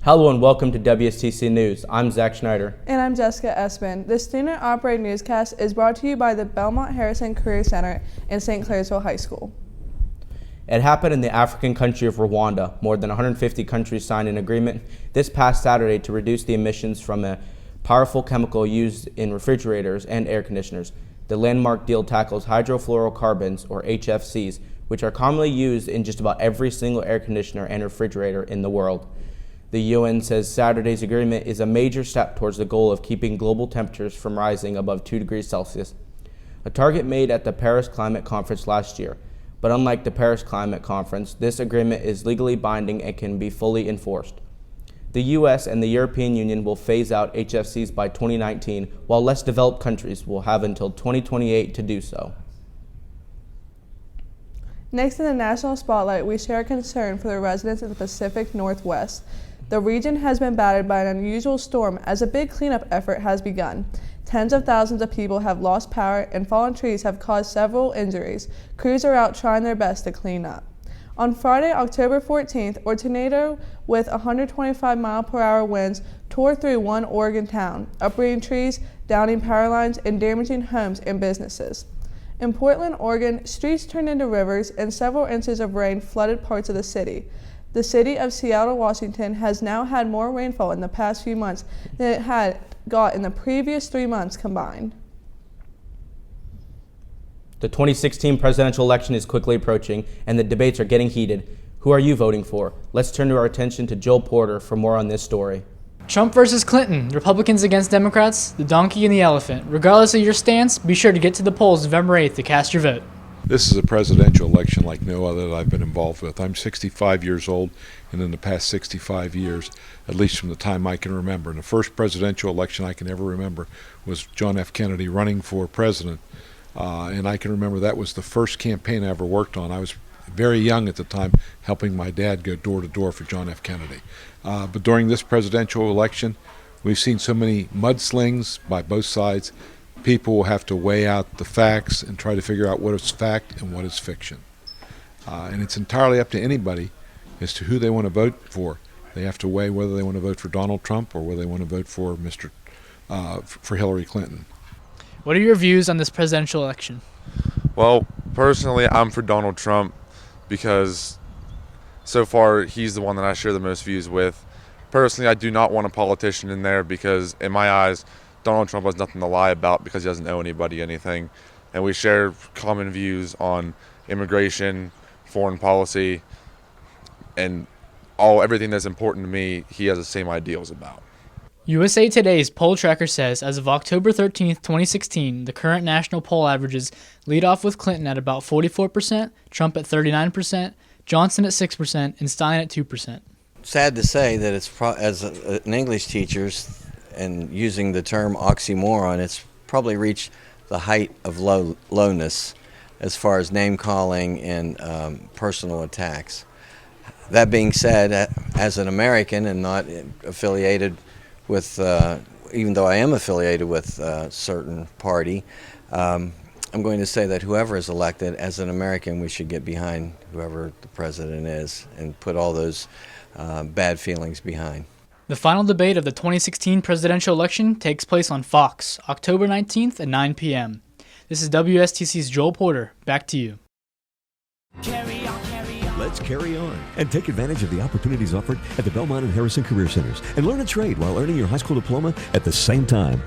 Hello and welcome to WSTC News. I'm Zach Schneider. And I'm Jessica Espin. The student-operated newscast is brought to you by the Belmont-Harrison Career Center and St. Clairsville High School. It happened in the African country of Rwanda. More than 150 countries signed an agreement this past Saturday to reduce the emissions from a powerful chemical used in refrigerators and air conditioners. The landmark deal tackles hydrofluorocarbons, or HFCs, which are commonly used in just about every single air conditioner and refrigerator in the world. The UN says Saturday's agreement is a major step towards the goal of keeping global temperatures from rising above 2 degrees Celsius, a target made at the Paris Climate Conference last year. But unlike the Paris Climate Conference, this agreement is legally binding and can be fully enforced. The US and the European Union will phase out HFCs by 2019, while less developed countries will have until 2028 to do so. Next in the national spotlight, we share concern for the residents of the Pacific Northwest. The region has been battered by an unusual storm as a big cleanup effort has begun. Tens of thousands of people have lost power and fallen trees have caused several injuries. Crews are out trying their best to clean up. On Friday, October 14th, a tornado with 125-mile-per-hour winds tore through one Oregon town, uprooting trees, downing power lines, and damaging homes and businesses. In Portland, Oregon, streets turned into rivers and several inches of rain flooded parts of the city. The city of Seattle, Washington has now had more rainfall in the past few months than it had got in the previous 3 months combined. The 2016 presidential election is quickly approaching and the debates are getting heated. Who are you voting for? Let's turn our attention to Joel Porter for more on this story. Trump versus Clinton, Republicans against Democrats, the donkey and the elephant. Regardless of your stance, be sure to get to the polls November 8th to cast your vote. This is a presidential election like no other that I've been involved with. I'm 65 years old, and in the past 65 years, at least from the time I can remember, and the first presidential election I can ever remember was John F. Kennedy running for president. And I can remember that was the first campaign I ever worked on. I was very young at the time, helping my dad go door to door for John F. Kennedy. But during this presidential election, we've seen so many mudslings by both sides. People will have to weigh out the facts and try to figure out what is fact and what is fiction. And it's entirely up to anybody as to who they want to vote for. They have to weigh whether they want to vote for Donald Trump or whether they want to vote for for Hillary Clinton. What are your views on this presidential election? Well, personally, I'm for Donald Trump because so far he's the one that I share the most views with. Personally, I do not want a politician in there because, in my eyes, Donald Trump has nothing to lie about because he doesn't owe anybody anything. And we share common views on immigration, foreign policy, and everything that's important to me, he has the same ideals about. USA Today's poll tracker says as of October 13th, 2016, the current national poll averages lead off with Clinton at about 44%, Trump at 39%, Johnson at 6%, and Stein at 2%. Sad to say that it's as an English teacher, and using the term oxymoron, it's probably reached the height of lowness as far as name calling and personal attacks. That being said, as an American and not affiliated with, even though I am affiliated with a certain party, I'm going to say that whoever is elected, as an American, we should get behind whoever the president is and put all those bad feelings behind. The final debate of the 2016 presidential election takes place on Fox, October 19th at 9 p.m. This is WSTC's Joel Porter. Back to you. Let's carry on and take advantage of the opportunities offered at the Belmont-Harrison Career Centers and learn a trade while earning your high school diploma at the same time.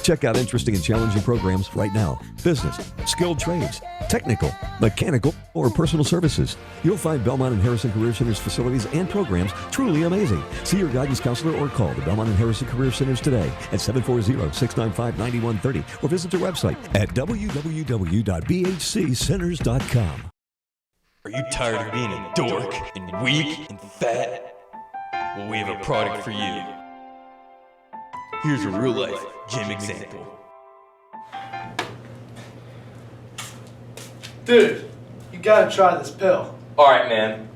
Check out interesting and challenging programs right now. Business, skilled trades, technical, mechanical, or personal services. You'll find Belmont-Harrison Career Centers facilities and programs truly amazing. See your guidance counselor or call the Belmont-Harrison Career Centers today at 740-695-9130 or visit their website at www.bhccenters.com. Are you tired of being a dork and weak and fat? Well, we have a product for you. Here's a real-life gym example. Dude, you gotta try this pill. Alright, man.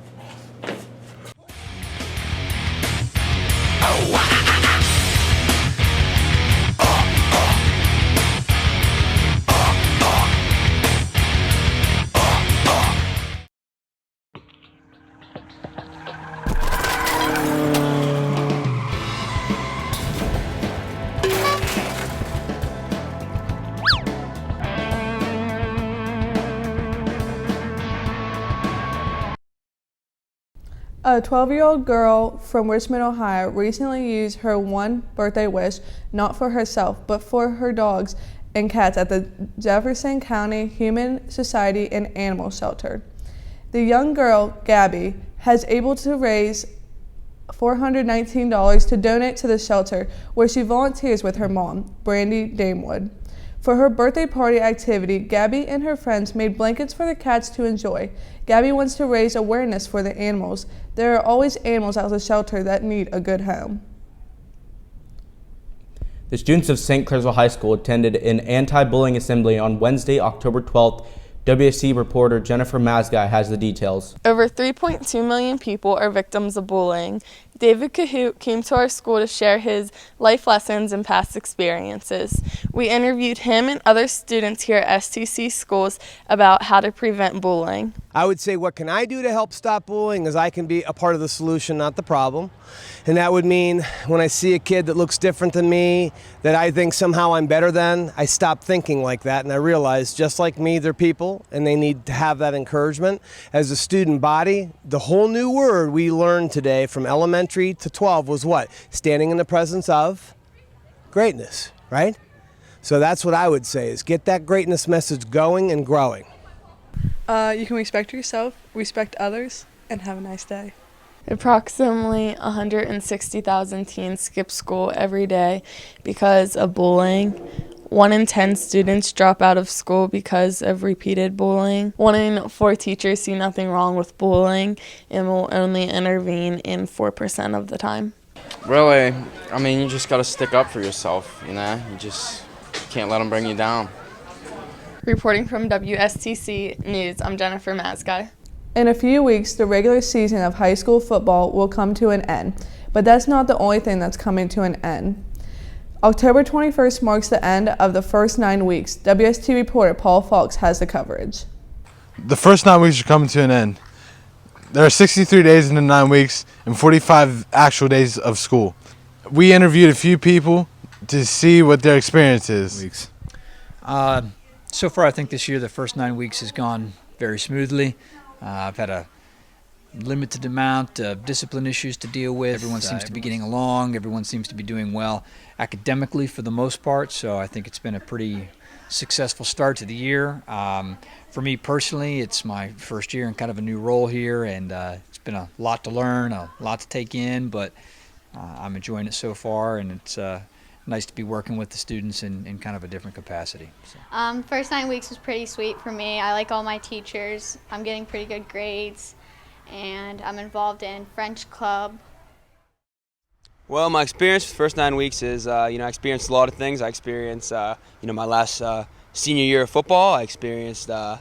A 12-year-old girl from Richmond, Ohio recently used her one birthday wish not for herself, but for her dogs and cats at the Jefferson County Humane Society and Animal Shelter. The young girl, Gabby, has able to raise $419 to donate to the shelter, where she volunteers with her mom, Brandy Damewood. For her birthday party activity, Gabby and her friends made blankets for the cats to enjoy. Gabby wants to raise awareness for the animals. There are always animals at the shelter that need a good home. The students of St. Clairsville High School attended an anti-bullying assembly on Wednesday, October 12th. WSTC reporter Jennifer Mazgaj has the details. Over 3.2 million people are victims of bullying. David Kohout came to our school to share his life lessons and past experiences. We interviewed him and other students here at STC schools about how to prevent bullying. I would say, what can I do to help stop bullying? Is I can be a part of the solution, not the problem. And that would mean when I see a kid that looks different than me, that I think somehow I'm better than, I stop thinking like that and I realize just like me, they're people and they need to have that encouragement. As a student body, the whole new word we learned today from elementary to 12 was what? Standing in the presence of greatness, right? So that's what I would say, is get that greatness message going and growing. You can respect yourself, respect others, and have a nice day. Approximately 160,000 teens skip school every day because of bullying. 1 in 10 students drop out of school because of repeated bullying. 1 in 4 teachers see nothing wrong with bullying and will only intervene in 4% of the time. Really, I mean, you just got to stick up for yourself, you know? You just can't let them bring you down. Reporting from WSTC News, I'm Jennifer Mazgaj. In a few weeks, the regular season of high school football will come to an end, but that's not the only thing that's coming to an end. October 21st marks the end of the first 9 weeks. WST reporter Paul Falks has the coverage. The first 9 weeks are coming to an end. There are 63 days in the 9 weeks and 45 actual days of school. We interviewed a few people to see what their experience is. So far, I think this year the first 9 weeks has gone very smoothly. I've had a limited amount of discipline issues to deal with. Everyone seems to be getting along. Everyone seems to be doing well academically for the most part. So I think it's been a pretty successful start to the year. For me personally, it's my first year in kind of a new role here, and it's been a lot to learn, a lot to take in, but I'm enjoying it so far, and it's nice to be working with the students in kind of a different capacity. So. First 9 weeks was pretty sweet for me. I like all my teachers. I'm getting pretty good grades, and I'm involved in French club. Well, my experience for the first 9 weeks is, I experienced a lot of things. I experienced, my last senior year of football. I experienced, a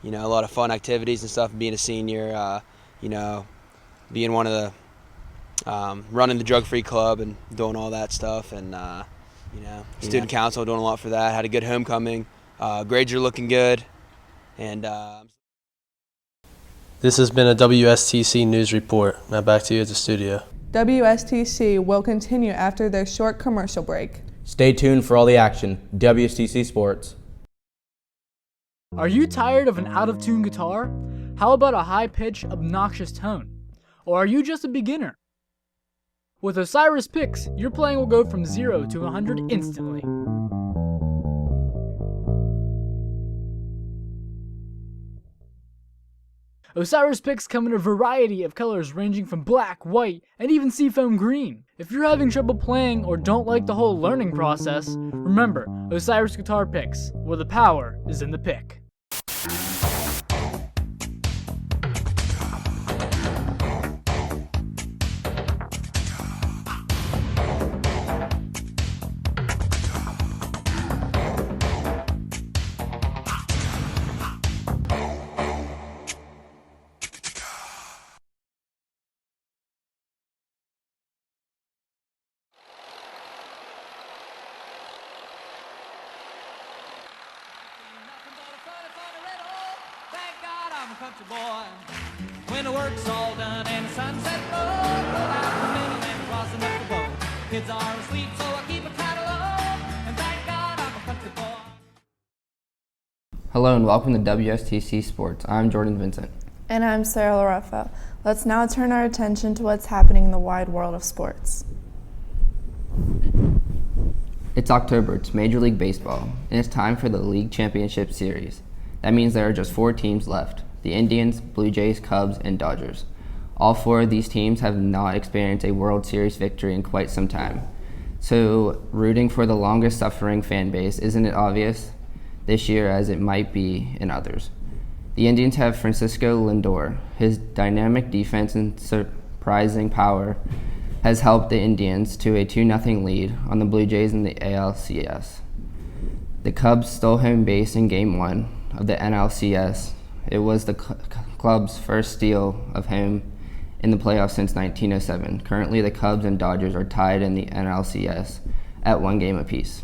lot of fun activities and stuff. Being a senior, being one of the running the drug-free club and doing all that stuff, and student council, doing a lot for that. Had a good homecoming. Grades are looking good, and this has been a WSTC News Report. Now back to you at the studio. WSTC will continue after their short commercial break. Stay tuned for all the action. WSTC Sports. Are you tired of an out-of-tune guitar? How about a high-pitched, obnoxious tone? Or are you just a beginner? With Osiris Picks, your playing will go from 0 to 100 instantly. Osiris Picks come in a variety of colors ranging from black, white, and even seafoam green. If you're having trouble playing or don't like the whole learning process, remember Osiris Guitar Picks, where the power is in the pick. Country boy. When the work's all done and the sunset low, pull out the middleman crossing up the road. Kids are asleep, so I keep a catalog, and thank God I'm a country boy. Hello and welcome to WSTC Sports. I'm Jordan Vincent. And I'm Sarah Lorefa. Let's now turn our attention to what's happening in the wide world of sports. It's October, it's Major League Baseball, and it's time for the League Championship Series. That means there are just 4 teams left: the Indians, Blue Jays, Cubs, and Dodgers. All 4 of these teams have not experienced a World Series victory in quite some time. So rooting for the longest suffering fan base, isn't it obvious? This year as it might be in others. The Indians have Francisco Lindor. His dynamic defense and surprising power has helped the Indians to a 2-0 lead on the Blue Jays in the ALCS. The Cubs stole home base in Game 1 of the NLCS. It was the club's first steal of home in the playoffs since 1907. Currently, the Cubs and Dodgers are tied in the NLCS at 1 game apiece.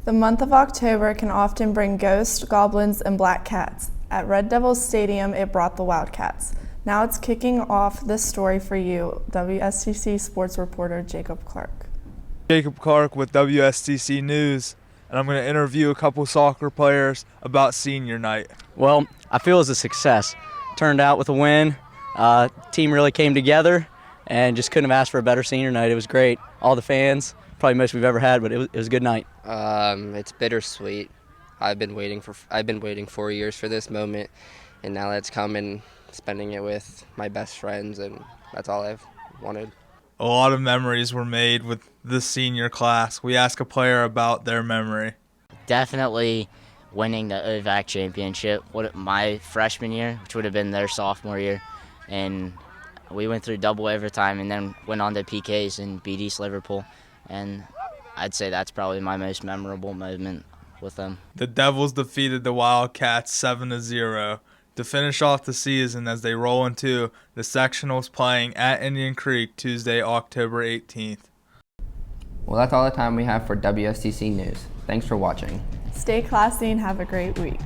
The month of October can often bring ghosts, goblins, and black cats. At Red Devils Stadium, it brought the Wildcats. Now it's kicking off this story for you, WSTC sports reporter Jacob Clark. Jacob Clark with WSTC News, and I'm going to interview a couple soccer players about senior night. Well, I feel it's a success. Turned out with a win. Team really came together and just couldn't have asked for a better senior night. It was great. All the fans, probably most we've ever had, but it was a good night. It's bittersweet. I've been waiting 4 years for this moment, and now it's come and spending it with my best friends, and that's all I've wanted. A lot of memories were made with the senior class. We asked a player about their memory. Definitely winning the OVAC championship my freshman year, which would have been their sophomore year, and we went through double overtime and then went on to PKs and beat East Liverpool, and I'd say that's probably my most memorable moment with them. The Devils defeated the Wildcats 7-0 to finish off the season as they roll into the sectionals playing at Indian Creek Tuesday, October 18th. Well, that's all the time we have for WSTC News. Thanks for watching. Stay classy and have a great week.